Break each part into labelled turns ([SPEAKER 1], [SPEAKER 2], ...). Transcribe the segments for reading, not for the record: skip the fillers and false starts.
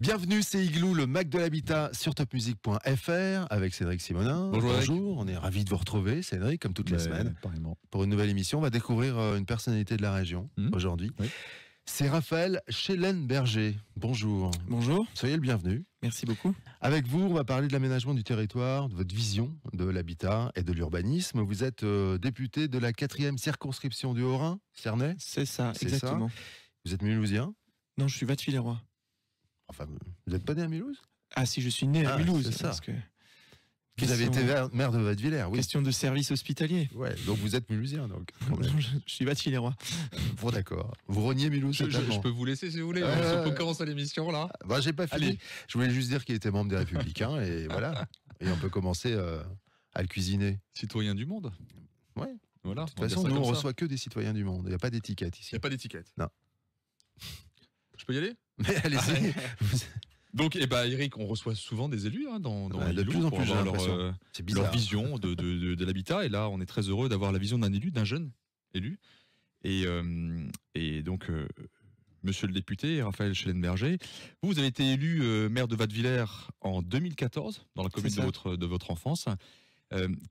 [SPEAKER 1] Bienvenue, c'est Igloo, le Mac de l'habitat sur topmusic.fr avec Cédric Simonin.
[SPEAKER 2] Bonjour.
[SPEAKER 1] On est ravis de vous retrouver, Cédric, comme toutes les semaines.
[SPEAKER 2] Pareillement.
[SPEAKER 1] Pour une nouvelle émission, on va découvrir une personnalité de la région aujourd'hui.
[SPEAKER 2] Oui.
[SPEAKER 1] C'est Raphaël Schellenberger. Bonjour.
[SPEAKER 3] Bonjour.
[SPEAKER 1] Soyez le bienvenu.
[SPEAKER 3] Merci beaucoup.
[SPEAKER 1] Avec vous, on va parler de l'aménagement du territoire, de votre vision de l'habitat et de l'urbanisme. Vous êtes député de la 4e circonscription du Haut-Rhin, Cernay.
[SPEAKER 3] C'est ça,
[SPEAKER 1] C'est
[SPEAKER 3] exactement.
[SPEAKER 1] ça. Vous êtes mulhousien?
[SPEAKER 3] Non, je suis Wattevillerois.
[SPEAKER 1] Enfin, vous n'êtes pas né à Mulhouse?
[SPEAKER 3] Ah si, je suis né à Mulhouse.
[SPEAKER 1] C'est ça.
[SPEAKER 3] Parce que...
[SPEAKER 1] Vous avez été maire de Wattevillers, oui.
[SPEAKER 3] Question de service hospitalier.
[SPEAKER 1] Ouais, donc vous êtes mulhousien, donc.
[SPEAKER 3] Je suis Wattevillerois.
[SPEAKER 1] Bon, d'accord. Vous reniez Mulhouse totalement.
[SPEAKER 2] Je peux vous laisser si vous voulez. On commence l'émission là.
[SPEAKER 1] Bah, j'ai pas fini.
[SPEAKER 2] Allez.
[SPEAKER 1] Je voulais juste dire qu'il était membre des Républicains et voilà. Et on peut commencer à le cuisiner.
[SPEAKER 2] Citoyen du monde.
[SPEAKER 1] Ouais.
[SPEAKER 2] Voilà.
[SPEAKER 1] De toute façon, nous, on reçoit que des citoyens du monde. Il n'y a pas d'étiquette ici.
[SPEAKER 2] Il n'y a pas d'étiquette.
[SPEAKER 1] Non.
[SPEAKER 2] Je peux y aller?
[SPEAKER 1] Mais allez-y.
[SPEAKER 2] Donc, Eric, on reçoit souvent des élus dans
[SPEAKER 1] De plus en plus, j'ai l'impression. C'est bizarre.
[SPEAKER 2] Leur vision de l'habitat. Et là, on est très heureux d'avoir la vision d'un élu, d'un jeune élu. Et donc, monsieur le député, Raphaël Schellenberger, vous avez été élu maire de Wattevillers en 2014, dans la commune de votre enfance.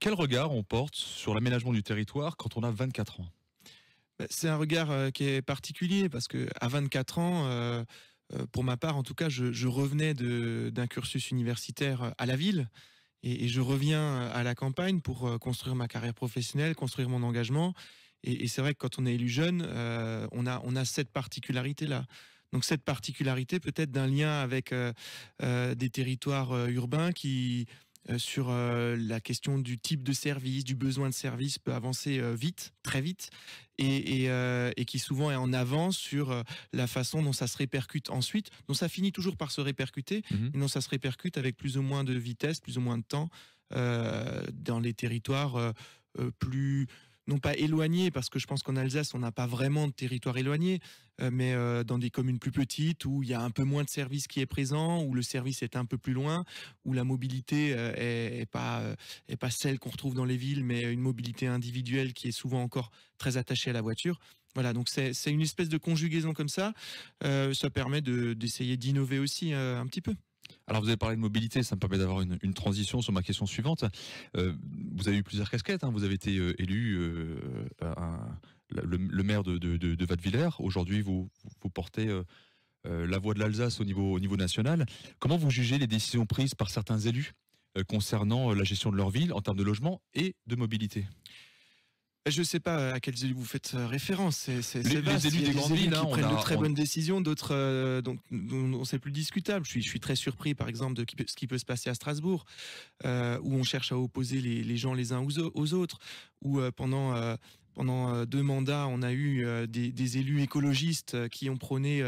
[SPEAKER 2] Quel regard on porte sur l'aménagement du territoire quand on a 24 ans?
[SPEAKER 3] C'est un regard qui est particulier parce que à 24 ans, pour ma part en tout cas, je revenais d'un cursus universitaire à la ville et je reviens à la campagne pour construire ma carrière professionnelle, construire mon engagement. Et c'est vrai que quand on est élu jeune, on a cette particularité-là. Donc cette particularité peut-être d'un lien avec des territoires urbains qui sur la question du type de service, du besoin de service peut avancer vite, très vite, et qui souvent est en avance sur la façon dont ça se répercute ensuite, dont ça finit toujours par se répercuter, et dont ça se répercute avec plus ou moins de vitesse, plus ou moins de temps dans les territoires plus... non pas éloignés, parce que je pense qu'en Alsace, on n'a pas vraiment de territoire éloigné, mais dans des communes plus petites, où il y a un peu moins de service qui est présent, où le service est un peu plus loin, où la mobilité est pas celle qu'on retrouve dans les villes, mais une mobilité individuelle qui est souvent encore très attachée à la voiture. Voilà, donc c'est une espèce de conjugaison comme ça. Ça permet d'essayer d'innover aussi un petit peu.
[SPEAKER 2] Alors vous avez parlé de mobilité, ça me permet d'avoir une transition sur ma question suivante. Vous avez eu plusieurs casquettes, vous avez été élu le maire de Wattevillers. Aujourd'hui, vous portez la voix de l'Alsace au niveau national. Comment vous jugez les décisions prises par certains élus concernant la gestion de leur ville en termes de logement et de mobilité?
[SPEAKER 3] Je ne sais pas à quels élus vous faites référence. C'est
[SPEAKER 2] les
[SPEAKER 3] vaste.
[SPEAKER 2] élus des grandes villes
[SPEAKER 3] qui prennent de très bonnes décisions, d'autres dont c'est plus discutable. Je suis très surpris, par exemple, de ce qui peut se passer à Strasbourg, où on cherche à opposer les gens les uns aux autres, où pendant 2 mandats, on a eu des élus écologistes qui ont prôné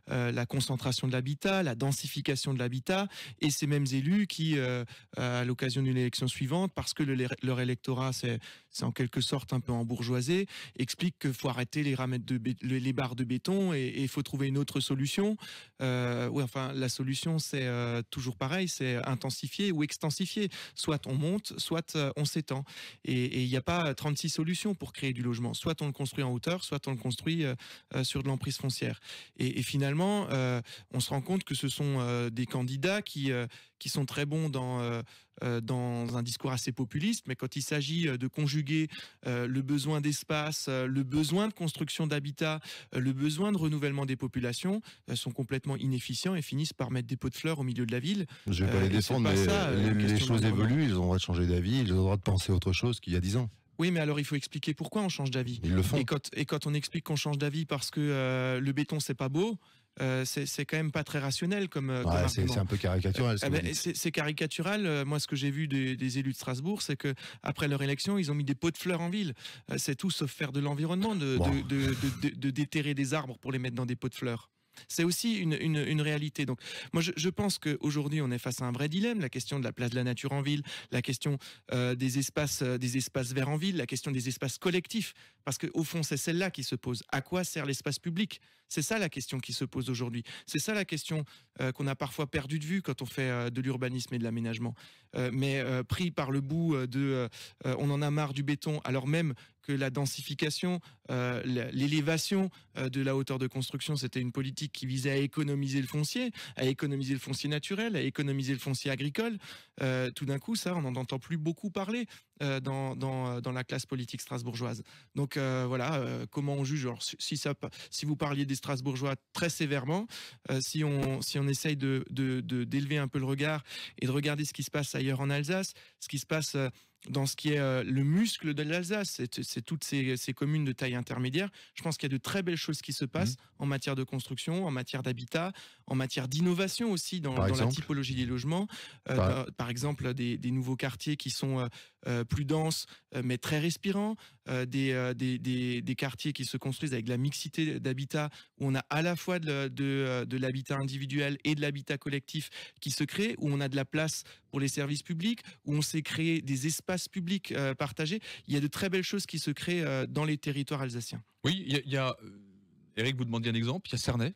[SPEAKER 3] la concentration de l'habitat, la densification de l'habitat, et ces mêmes élus qui, à l'occasion d'une élection suivante, parce que leur électorat c'est en quelque sorte un peu embourgeoisé, expliquent qu'il faut arrêter les barres de béton et il faut trouver une autre solution. La solution c'est toujours pareil, c'est intensifier ou extensifier. Soit on monte, soit on s'étend. Et il n'y a pas 36 solutions pour créer du logement. Soit on le construit en hauteur, soit on le construit sur de l'emprise foncière. Et finalement, on se rend compte que ce sont des candidats qui sont très bons dans un discours assez populiste, mais quand il s'agit de conjuguer le besoin d'espace, le besoin de construction d'habitat, le besoin de renouvellement des populations, sont complètement inefficients et finissent par mettre des pots de fleurs au milieu de la ville.
[SPEAKER 1] Je vais pas les défendre, mais les choses évoluent, ils ont le droit de changer d'avis, ils ont le droit de penser autre chose qu'il y a 10 ans.
[SPEAKER 3] Oui, mais alors il faut expliquer pourquoi on change d'avis.
[SPEAKER 1] Ils le font.
[SPEAKER 3] Et quand on explique qu'on change d'avis parce que le béton c'est pas beau, c'est quand même pas très rationnel comme argument.
[SPEAKER 1] C'est un peu caricatural.
[SPEAKER 3] C'est caricatural. Moi, ce que j'ai vu des élus de Strasbourg, c'est que après leur élection, ils ont mis des pots de fleurs en ville. C'est tout sauf faire de l'environnement, de déterrer des arbres pour les mettre dans des pots de fleurs. C'est aussi une réalité. Donc, moi, je pense qu'aujourd'hui, on est face à un vrai dilemme. La question de la place de la nature en ville, la question des espaces verts en ville, la question des espaces collectifs. Parce que au fond, c'est celle-là qui se pose. À quoi sert l'espace public? C'est ça la question qui se pose aujourd'hui. C'est ça la question qu'on a parfois perdu de vue quand on fait de l'urbanisme et de l'aménagement. Mais pris par le bout on en a marre du béton, alors même que la densification, l'élévation de la hauteur de construction, c'était une politique qui visait à économiser le foncier naturel, à économiser le foncier agricole. Tout d'un coup, ça, on n'en entend plus beaucoup parler dans la classe politique strasbourgeoise. Donc voilà, comment on juge? Alors, si vous parliez des Strasbourgeois très sévèrement, si on essaye d'élever un peu le regard et de regarder ce qui se passe ailleurs en Alsace, ce qui se passe dans ce qui est le muscle de l'Alsace, c'est toutes ces communes de taille intermédiaire. Je pense qu'il y a de très belles choses qui se passent en matière de construction, en matière d'habitat, en matière d'innovation aussi dans la typologie des logements. Par exemple, des nouveaux quartiers qui sont plus denses mais très respirants, des quartiers qui se construisent avec de la mixité d'habitat, où on a à la fois de l'habitat individuel et de l'habitat collectif qui se crée, où on a de la place pour les services publics, où on sait créer des espaces publics partagés. Il y a de très belles choses qui se créent dans les territoires alsaciens.
[SPEAKER 2] Oui, il y a Eric, vous demandiez un exemple, il y a Cernay,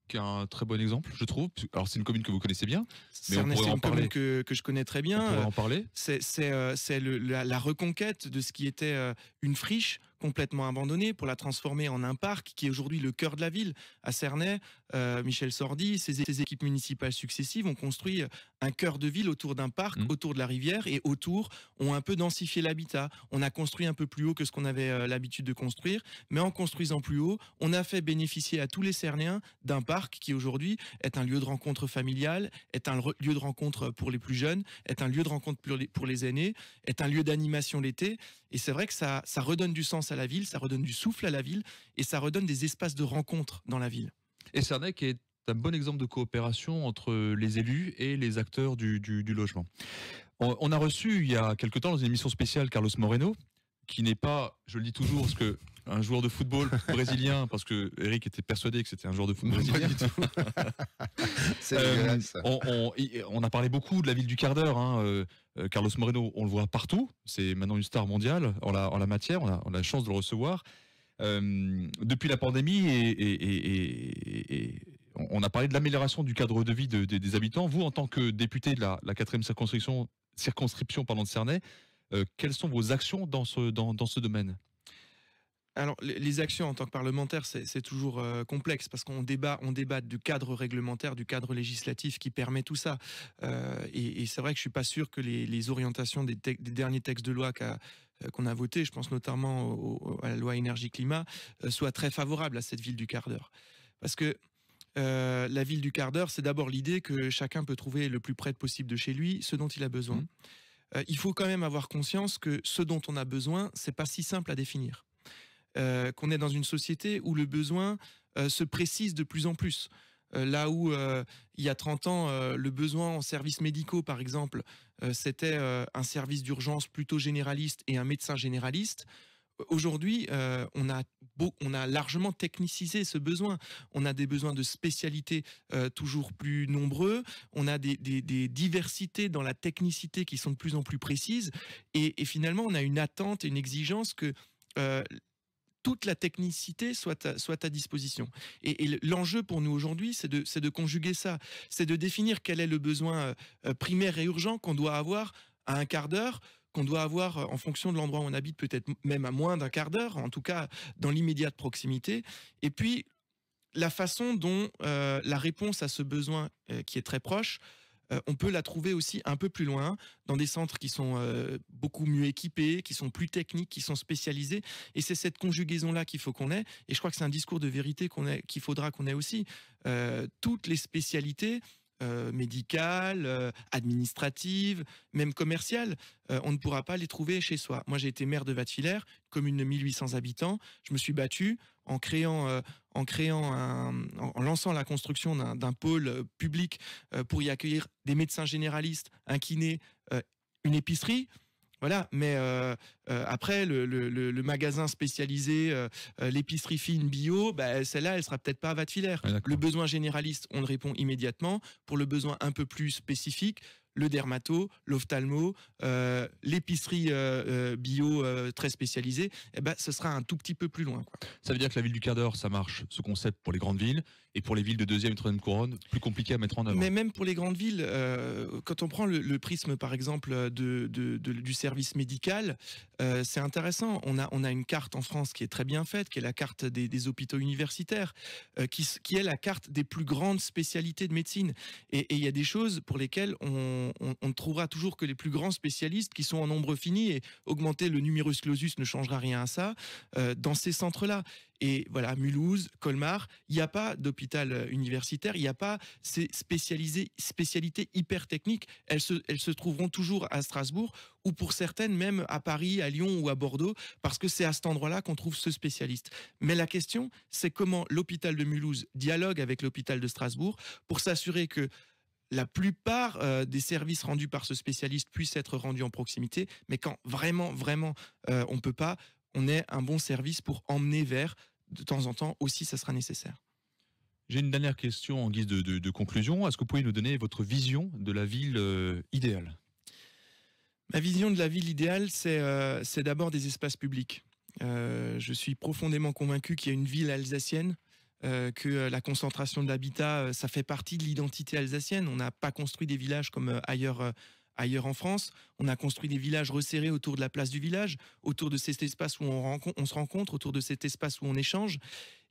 [SPEAKER 2] qui est un très bon exemple, je trouve. Alors, c'est une commune que vous connaissez bien.
[SPEAKER 3] Cernay, c'est une commune que je connais très bien.
[SPEAKER 2] On pourrait en parler.
[SPEAKER 3] C'est la reconquête de ce qui était une friche complètement abandonnée pour la transformer en un parc qui est aujourd'hui le cœur de la ville. À Cernay, Michel Sordi, ses équipes municipales successives ont construit un cœur de ville autour d'un parc, autour de la rivière, et autour ont un peu densifié l'habitat. On a construit un peu plus haut que ce qu'on avait l'habitude de construire, mais en construisant plus haut, on a fait bénéficier à tous les Cernéens d'un parc qui aujourd'hui est un lieu de rencontre familiale, est un lieu de rencontre pour les plus jeunes, est un lieu de rencontre pour les aînés, est un lieu d'animation l'été. Et c'est vrai que ça redonne du sens à la ville, ça redonne du souffle à la ville, et ça redonne des espaces de rencontre dans la ville.
[SPEAKER 2] Et Cernay qui est un bon exemple de coopération entre les élus et les acteurs du logement. On a reçu il y a quelque temps dans une émission spéciale Carlos Moreno, qui n'est pas, je le dis toujours, parce que un joueur de football brésilien, parce que Eric était persuadé que c'était un joueur de football brésilien. On a parlé beaucoup de la ville du quart d'heure. Carlos Moreno, on le voit partout. C'est maintenant une star mondiale en la matière. On a la chance de le recevoir. Depuis la pandémie, et on a parlé de l'amélioration du cadre de vie des habitants. Vous, en tant que député de la 4e circonscription de Cernay, quelles sont vos actions dans ce domaine ?
[SPEAKER 3] Alors, les actions en tant que parlementaire, c'est toujours complexe parce qu'on débat du cadre réglementaire, du cadre législatif qui permet tout ça. Et c'est vrai que je suis pas sûr que les orientations des derniers textes de loi qu'on a votés, je pense notamment à la loi énergie-climat, soient très favorables à cette ville du quart d'heure. Parce que la ville du quart d'heure, c'est d'abord l'idée que chacun peut trouver le plus près possible de chez lui ce dont il a besoin. Il faut quand même avoir conscience que ce dont on a besoin, c'est pas si simple à définir. Qu'on est dans une société où le besoin se précise de plus en plus. Là où il y a 30 ans, le besoin en services médicaux, par exemple, c'était un service d'urgence plutôt généraliste et un médecin généraliste. Aujourd'hui, on a largement technicisé ce besoin. On a des besoins de spécialités toujours plus nombreux. On a des diversités dans la technicité qui sont de plus en plus précises. Et finalement, on a une attente et une exigence que toute la technicité soit à disposition. Et l'enjeu pour nous aujourd'hui, c'est de conjuguer ça. C'est de définir quel est le besoin primaire et urgent qu'on doit avoir à un quart d'heure, qu'on doit avoir en fonction de l'endroit où on habite, peut-être même à moins d'un quart d'heure, en tout cas dans l'immédiate proximité. Et puis, la façon dont la réponse à ce besoin qui est très proche, on peut la trouver aussi un peu plus loin, dans des centres qui sont beaucoup mieux équipés, qui sont plus techniques, qui sont spécialisés. Et c'est cette conjugaison-là qu'il faut qu'on ait. Et je crois que c'est un discours de vérité qu'il faudra qu'on ait aussi. Toutes les spécialités médicales, administratives, même commerciales, on ne pourra pas les trouver chez soi. Moi, j'ai été maire de Wattwiller, commune de 1800 habitants. Je me suis battu en lançant la construction d'un pôle public pour y accueillir des médecins généralistes, un kiné, une épicerie. Voilà, mais après, le magasin spécialisé, l'épicerie fine bio, celle-là, elle sera peut-être pas à Wattwiller. Le besoin généraliste, on le répond immédiatement. Pour le besoin un peu plus spécifique, le dermato, l'ophtalmo, l'épicerie bio très spécialisée, eh ben, ce sera un tout petit peu plus loin, quoi.
[SPEAKER 2] Ça veut dire que la ville du quart d'heure, ça marche, ce concept pour les grandes villes, et pour les villes de deuxième et troisième couronne, plus compliqué à mettre en œuvre.
[SPEAKER 3] Mais même pour les grandes villes, quand on prend le prisme, par exemple, du service médical, c'est intéressant. On a une carte en France qui est très bien faite, qui est la carte des hôpitaux universitaires, qui est la carte des plus grandes spécialités de médecine. Et il y a des choses pour lesquelles on ne trouvera toujours que les plus grands spécialistes qui sont en nombre fini, et augmenter le numerus clausus ne changera rien à ça, dans ces centres-là. Et voilà, Mulhouse, Colmar, il n'y a pas d'hôpital universitaire, il n'y a pas ces spécialités hyper techniques. Elles se trouveront toujours à Strasbourg, ou pour certaines même à Paris, à Lyon ou à Bordeaux, parce que c'est à cet endroit-là qu'on trouve ce spécialiste. Mais la question, c'est comment l'hôpital de Mulhouse dialogue avec l'hôpital de Strasbourg pour s'assurer que la plupart des services rendus par ce spécialiste puissent être rendus en proximité, mais quand vraiment on ne peut pas, on ait un bon service pour emmener vers, de temps en temps aussi, ça sera nécessaire.
[SPEAKER 2] J'ai une dernière question en guise de conclusion. Est-ce que vous pouvez nous donner votre vision de la ville idéale ?
[SPEAKER 3] Ma vision de la ville idéale, c'est d'abord des espaces publics. Je suis profondément convaincu qu'il y a une ville alsacienne, que la concentration de l'habitat, ça fait partie de l'identité alsacienne. On n'a pas construit des villages comme ailleurs en France. On a construit des villages resserrés autour de la place du village, autour de cet espace où on se rencontre, autour de cet espace où on échange.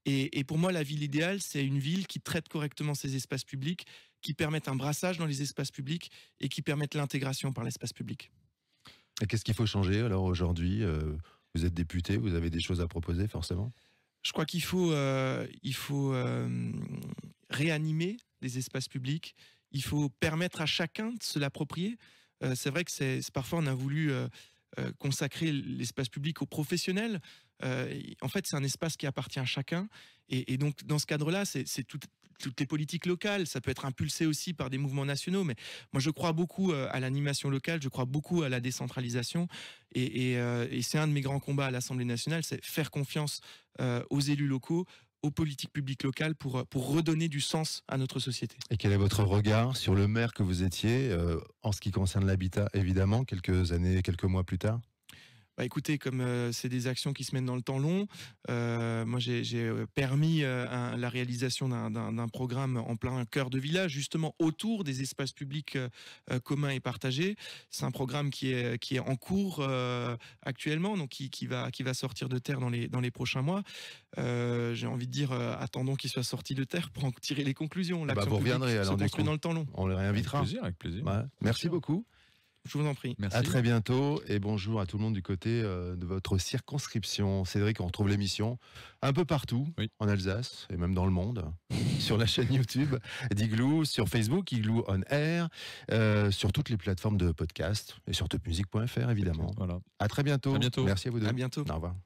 [SPEAKER 3] Et pour moi, la ville idéale, c'est une ville qui traite correctement ses espaces publics, qui permette un brassage dans les espaces publics et qui permette l'intégration par l'espace public.
[SPEAKER 1] Et qu'est-ce qu'il faut changer alors aujourd'hui ? Vous êtes député, vous avez des choses à proposer forcément ?
[SPEAKER 3] Je crois qu'il faut réanimer les espaces publics. Il faut permettre à chacun de se l'approprier. C'est vrai que parfois on a voulu consacrer l'espace public aux professionnels. En fait, c'est un espace qui appartient à chacun. Et donc, dans ce cadre-là, c'est toutes les politiques locales. Ça peut être impulsé aussi par des mouvements nationaux. Mais moi, je crois beaucoup à l'animation locale. Je crois beaucoup à la décentralisation. Et c'est un de mes grands combats à l'Assemblée nationale, c'est faire confiance aux élus locaux, aux politiques publiques locales pour redonner du sens à notre société.
[SPEAKER 1] Et quel est votre regard sur le maire que vous étiez en ce qui concerne l'habitat, évidemment, quelques mois plus tard ?
[SPEAKER 3] Bah écoutez, comme c'est des actions qui se mènent dans le temps long, moi j'ai permis la réalisation d'un programme en plein cœur de village, justement autour des espaces publics communs et partagés. C'est un programme qui est en cours actuellement, donc qui va sortir de terre dans les prochains mois. J'ai envie de dire, attendons qu'il soit sorti de terre pour en tirer les conclusions. L'action
[SPEAKER 1] vous reviendrez
[SPEAKER 3] publique
[SPEAKER 1] alors
[SPEAKER 3] se construit dans le temps long.
[SPEAKER 1] On les réinvitera.
[SPEAKER 2] Avec plaisir.
[SPEAKER 1] Ouais. Merci beaucoup.
[SPEAKER 3] Je vous en prie.
[SPEAKER 2] Merci.
[SPEAKER 1] À très bientôt et bonjour à tout le monde du côté de votre circonscription. Cédric, on retrouve l'émission un peu partout,
[SPEAKER 2] oui,
[SPEAKER 1] en Alsace et même dans le monde, sur la chaîne YouTube d'Igloo, sur Facebook, Igloo On Air, sur toutes les plateformes de podcast et sur topmusic.fr évidemment.
[SPEAKER 2] Voilà.
[SPEAKER 1] À très bientôt.
[SPEAKER 2] À bientôt.
[SPEAKER 1] Merci à vous deux.
[SPEAKER 3] À bientôt.
[SPEAKER 1] Au revoir.